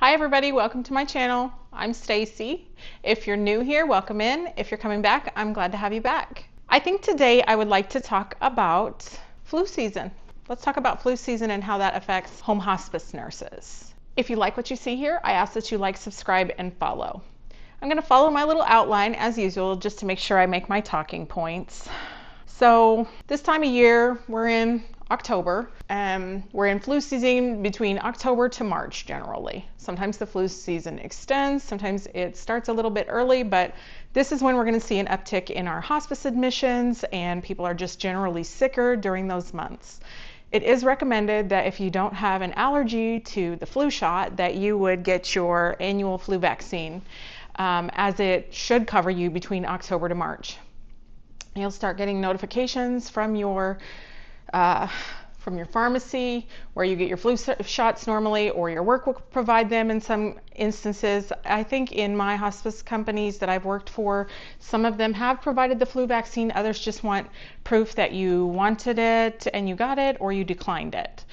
Hi everybody, welcome to my channel. I'm Stacy. If you're new here, welcome in. If you're coming back, I'm glad to have you back. I think today I would like to talk about flu season. Let's talk about flu season and how that affects home hospice nurses. If you like what you see here, I ask that you like, subscribe, and follow. I'm going to follow my little outline as usual just to make sure I make my talking points. So this time of year, we're in October. We're in flu season between October to March generally. Sometimes the flu season extends, sometimes it starts a little bit early, but this is when we're going to see an uptick in our hospice admissions, and people are just generally sicker during those months. It is recommended that if you don't have an allergy to the flu shot, that you would get your annual flu vaccine, as it should cover you between October to March. You'll start getting notifications from your pharmacy where you get your flu shots normally, or your work will provide them in some instances. I think in my hospice companies that I've worked for, some of them have provided the flu vaccine. Others just want proof that you wanted it and you got it, or you declined it.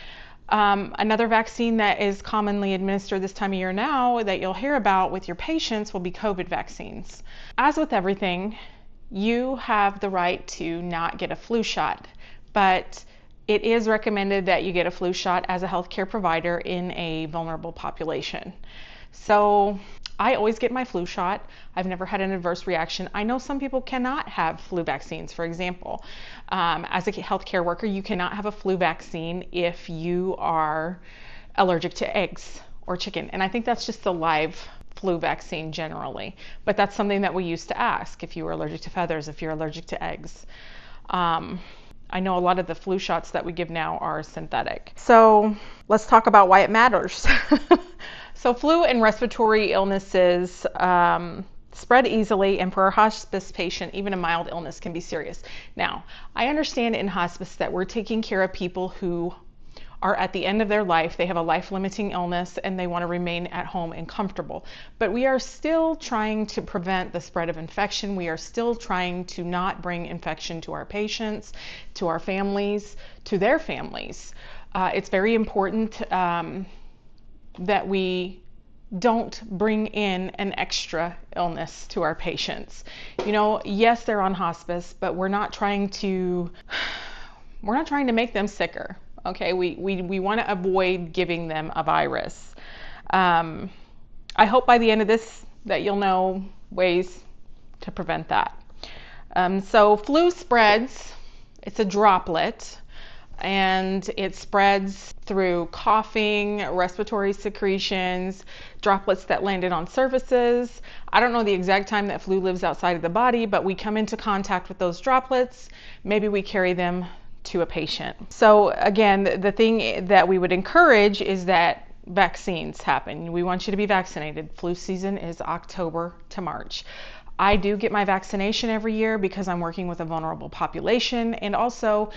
Another vaccine that is commonly administered this time of year now that you'll hear about with your patients will be COVID vaccines. As with everything, you have the right to not get a flu shot, but it is recommended that you get a flu shot as a healthcare provider in a vulnerable population. So I always get my flu shot. I've never had an adverse reaction. I know some people cannot have flu vaccines. For example, as a healthcare worker, you cannot have a flu vaccine if you are allergic to eggs or chicken. And I think that's just the live flu vaccine generally, but that's something that we used to ask if you were allergic to feathers, if you're allergic to eggs. I know a lot of the flu shots that we give now are synthetic. So let's talk about why it matters. So flu and respiratory illnesses spread easily, and for a hospice patient, even a mild illness can be serious. Now, I understand in hospice that we're taking care of people who are at the end of their life, they have a life-limiting illness, and they want to remain at home and comfortable. But we are still trying to prevent the spread of infection. We are still trying to not bring infection to our patients, to our families, to their families. It's very important that we don't bring in an extra illness to our patients. You know, yes, they're on hospice, but we're not trying to make them sicker. Okay, we want to avoid giving them a virus. I hope by the end of this that you'll know ways to prevent that. So flu spreads, it's a droplet, and it spreads through coughing, respiratory secretions, droplets that landed on surfaces. I don't know the exact time that flu lives outside of the body, but we come into contact with those droplets. Maybe we carry them to a patient. So again, the thing that we would encourage is that vaccines happen. We want you to be vaccinated. Flu season is October to March. I do get my vaccination every year because I'm working with a vulnerable population, and also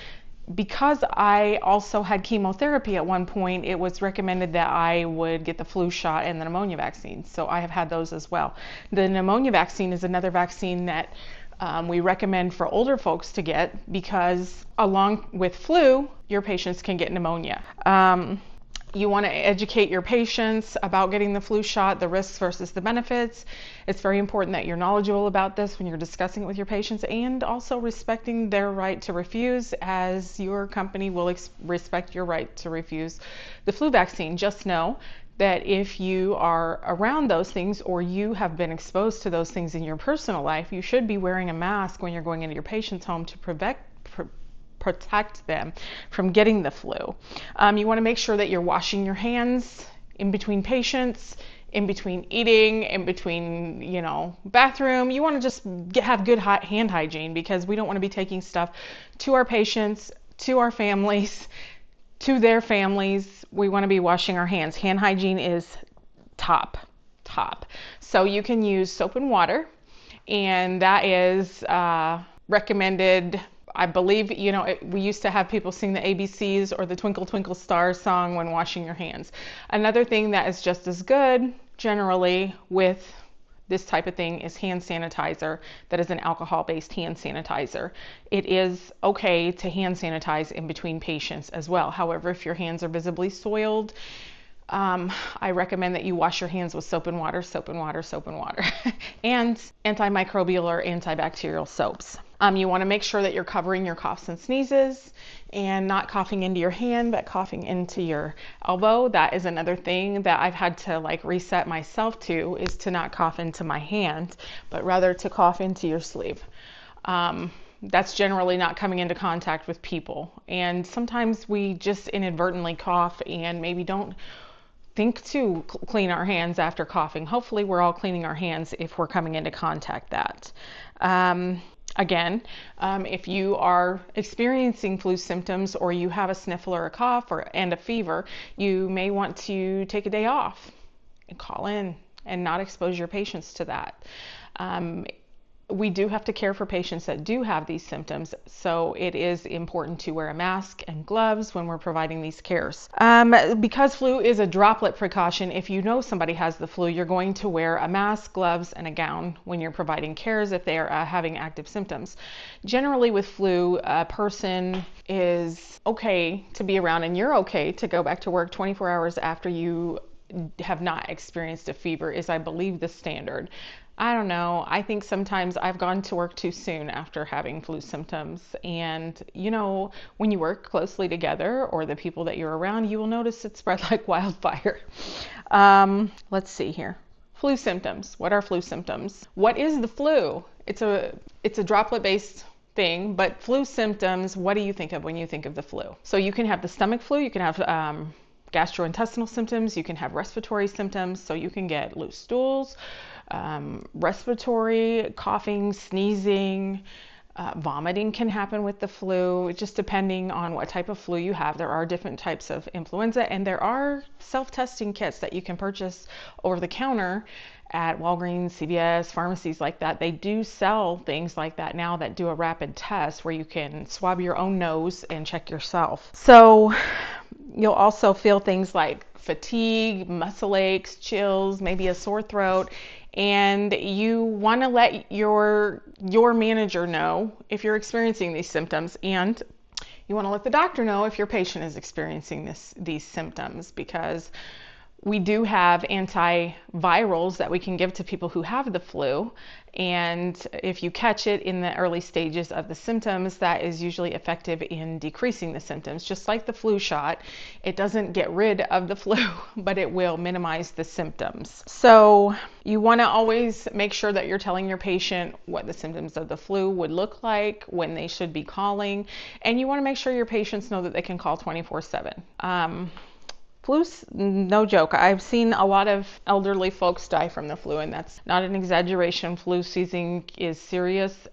because I also had chemotherapy at one point, it was recommended that I would get the flu shot and the pneumonia vaccine. So I have had those as well. The pneumonia vaccine is another vaccine that we recommend for older folks to get, because along with flu, your patients can get pneumonia. You want to educate your patients about getting the flu shot, the risks versus the benefits. It's very important that you're knowledgeable about this when you're discussing it with your patients, and also respecting their right to refuse, as your company will respect your right to refuse the flu vaccine. Just know that if you are around those things, or you have been exposed to those things in your personal life, you should be wearing a mask when you're going into your patient's home to protect them from getting the flu. You want to make sure that you're washing your hands in between patients, in between eating, in between, bathroom. You want to just have good hand hygiene, because we don't want to be taking stuff to our patients, to our families, to their families. We want to be washing our hands. Hand hygiene is top. So you can use soap and water, and that is recommended. I believe, we used to have people sing the ABCs or the Twinkle Twinkle Star song when washing your hands. Another thing that is just as good generally with this type of thing is hand sanitizer. That is an alcohol-based hand sanitizer. It is okay to hand sanitize in between patients as well. However, if your hands are visibly soiled, I recommend that you wash your hands with soap and water, soap and water, soap and water, and antimicrobial or antibacterial soaps. You want to make sure that you're covering your coughs and sneezes and not coughing into your hand, but coughing into your elbow. That is another thing that I've had to like reset myself to, is to not cough into my hand, but rather to cough into your sleeve. That's generally not coming into contact with people. And sometimes we just inadvertently cough and maybe don't think to clean our hands after coughing. Hopefully we're all cleaning our hands if we're coming into contact that. If you are experiencing flu symptoms or you have a sniffle or a cough and a fever, you may want to take a day off and call in and not expose your patients to that. We do have to care for patients that do have these symptoms, so it is important to wear a mask and gloves when we're providing these cares. Because flu is a droplet precaution, if you know somebody has the flu, you're going to wear a mask, gloves, and a gown when you're providing cares if they are having active symptoms. Generally with flu, a person is okay to be around and you're okay to go back to work 24 hours after you have not experienced a fever is, I believe, the standard. I don't know. I think sometimes I've gone to work too soon after having flu symptoms. And, you know, when you work closely together or the people that you're around, you will notice it spread like wildfire. Let's see here. Flu symptoms. What are flu symptoms? What is the flu? It's a droplet-based thing, but flu symptoms, what do you think of when you think of the flu? So you can have the stomach flu, you can have gastrointestinal symptoms, you can have respiratory symptoms, so you can get loose stools, respiratory, coughing, sneezing, vomiting can happen with the flu, just depending on what type of flu you have. There are different types of influenza, and there are self-testing kits that you can purchase over the counter at Walgreens, CVS, pharmacies like that. They do sell things like that now that do a rapid test where you can swab your own nose and check yourself. So you'll also feel things like fatigue, muscle aches, chills, maybe a sore throat, and you want to let your manager know if you're experiencing these symptoms, and you want to let the doctor know if your patient is experiencing these symptoms, because we do have antivirals that we can give to people who have the flu, and if you catch it in the early stages of the symptoms, that is usually effective in decreasing the symptoms. Just like the flu shot, it doesn't get rid of the flu, but it will minimize the symptoms. So you want to always make sure that you're telling your patient what the symptoms of the flu would look like, when they should be calling, and you want to make sure your patients know that they can call 24/7. Flu's no joke. I've seen a lot of elderly folks die from the flu, and that's not an exaggeration. Flu season is serious.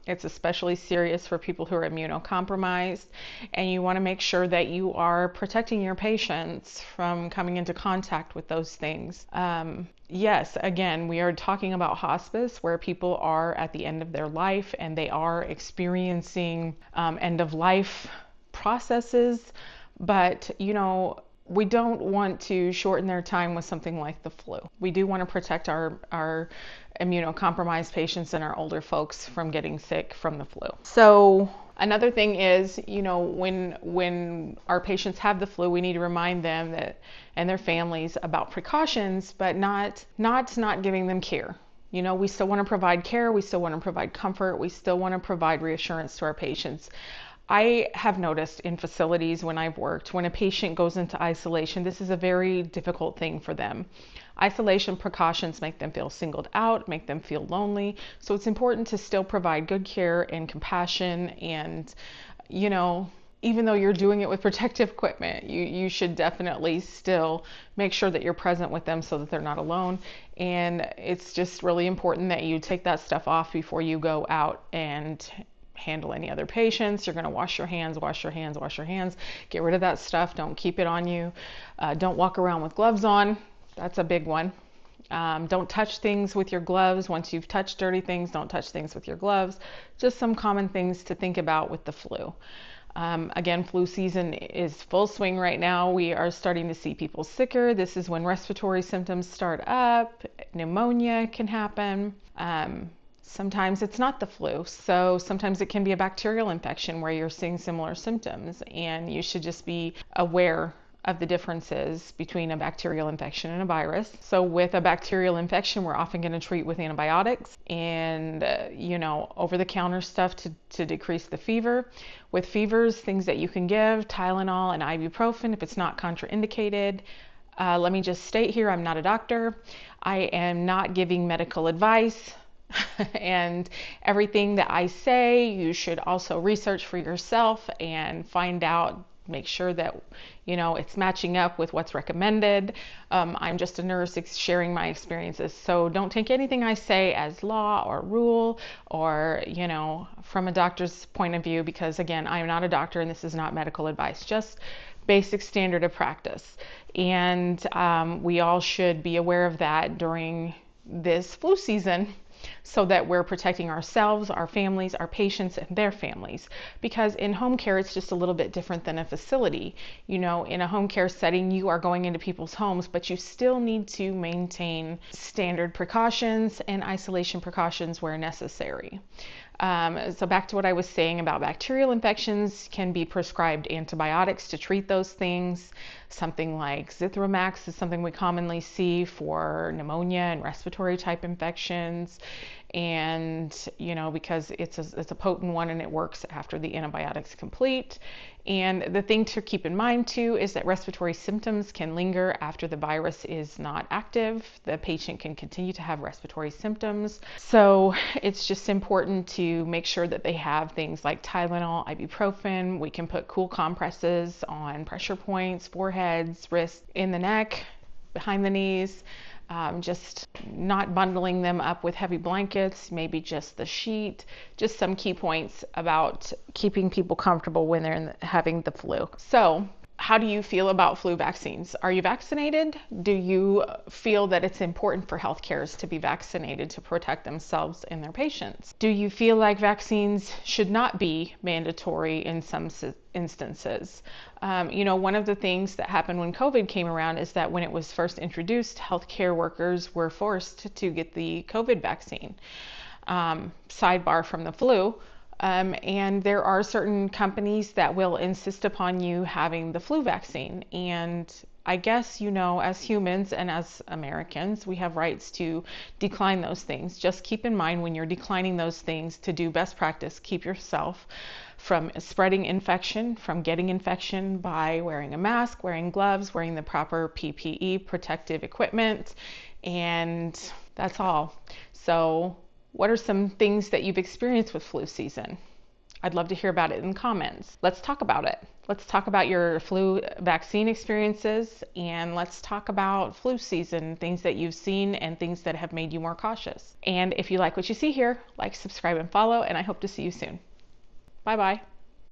It's especially serious for people who are immunocompromised, and you want to make sure that you are protecting your patients from coming into contact with those things. Yes, again, we are talking about hospice, where people are at the end of their life and they are experiencing end of life processes, but you know, we don't want to shorten their time with something like the flu. We do want to protect our immunocompromised patients and our older folks from getting sick from the flu. So another thing is, you know, when our patients have the flu, we need to remind them that, and their families, about precautions, but not giving them care. You know, we still want to provide care, we still want to provide comfort, we still want to provide reassurance to our patients. I have noticed in facilities when I've worked, when a patient goes into isolation, this is a very difficult thing for them. Isolation precautions make them feel singled out, make them feel lonely. So it's important to still provide good care and compassion, and, you know, even though you're doing it with protective equipment, you should definitely still make sure that you're present with them so that they're not alone. And it's just really important that you take that stuff off before you go out and handle any other patients. You're going to wash your hands, wash your hands, wash your hands. Get rid of that stuff. Don't keep it on you. Don't walk around with gloves on. That's a big one. Don't touch things with your gloves. Once you've touched dirty things, don't touch things with your gloves. Just some common things to think about with the flu. Again, flu season is full swing right now. We are starting to see people sicker. This is when respiratory symptoms start up. Pneumonia can happen. Sometimes it's not the flu, so sometimes it can be a bacterial infection where you're seeing similar symptoms, and you should just be aware of the differences between a bacterial infection and a virus. So with a bacterial infection, we're often going to treat with antibiotics and, over-the-counter stuff to decrease the fever. With fevers, things that you can give, Tylenol and ibuprofen if it's not contraindicated. Let me just state here, I'm not a doctor. I am not giving medical advice. And everything that I say, you should also research for yourself and find out, make sure that it's matching up with what's recommended. I'm just a nurse sharing my experiences, so don't take anything I say as law or rule or from a doctor's point of view, because again, I'm not a doctor and this is not medical advice, just basic standard of practice. And we all should be aware of that during this flu season, so that we're protecting ourselves, our families, our patients, and their families. Because in home care, it's just a little bit different than a facility. In a home care setting, you are going into people's homes, but you still need to maintain standard precautions and isolation precautions where necessary. So back to what I was saying about bacterial infections, can be prescribed antibiotics to treat those things. Something like Zithromax is something we commonly see for pneumonia and respiratory type infections. And, because it's a potent one and it works after the antibiotics complete. And the thing to keep in mind too is that respiratory symptoms can linger after the virus is not active. The patient can continue to have respiratory symptoms. So it's just important to make sure that they have things like Tylenol, ibuprofen. We can put cool compresses on pressure points, foreheads, wrists, in the neck, behind the knees. Just not bundling them up with heavy blankets, maybe just the sheet, just some key points about keeping people comfortable when they're having the flu. So how do you feel about flu vaccines? Are you vaccinated? Do you feel that it's important for healthcare to be vaccinated to protect themselves and their patients? Do you feel like vaccines should not be mandatory in some instances? One of the things that happened when COVID came around is that when it was first introduced, healthcare workers were forced to get the COVID vaccine. Sidebar from the flu. And there are certain companies that will insist upon you having the flu vaccine. And I guess, as humans and as Americans, we have rights to decline those things. Just keep in mind when you're declining those things to do best practice, keep yourself from spreading infection, from getting infection by wearing a mask, wearing gloves, wearing the proper PPE, protective equipment, and that's all. So what are some things that you've experienced with flu season? I'd love to hear about it in the comments. Let's talk about it. Let's talk about your flu vaccine experiences, and let's talk about flu season, things that you've seen and things that have made you more cautious. And if you like what you see here, like, subscribe, and follow, and I hope to see you soon. Bye-bye.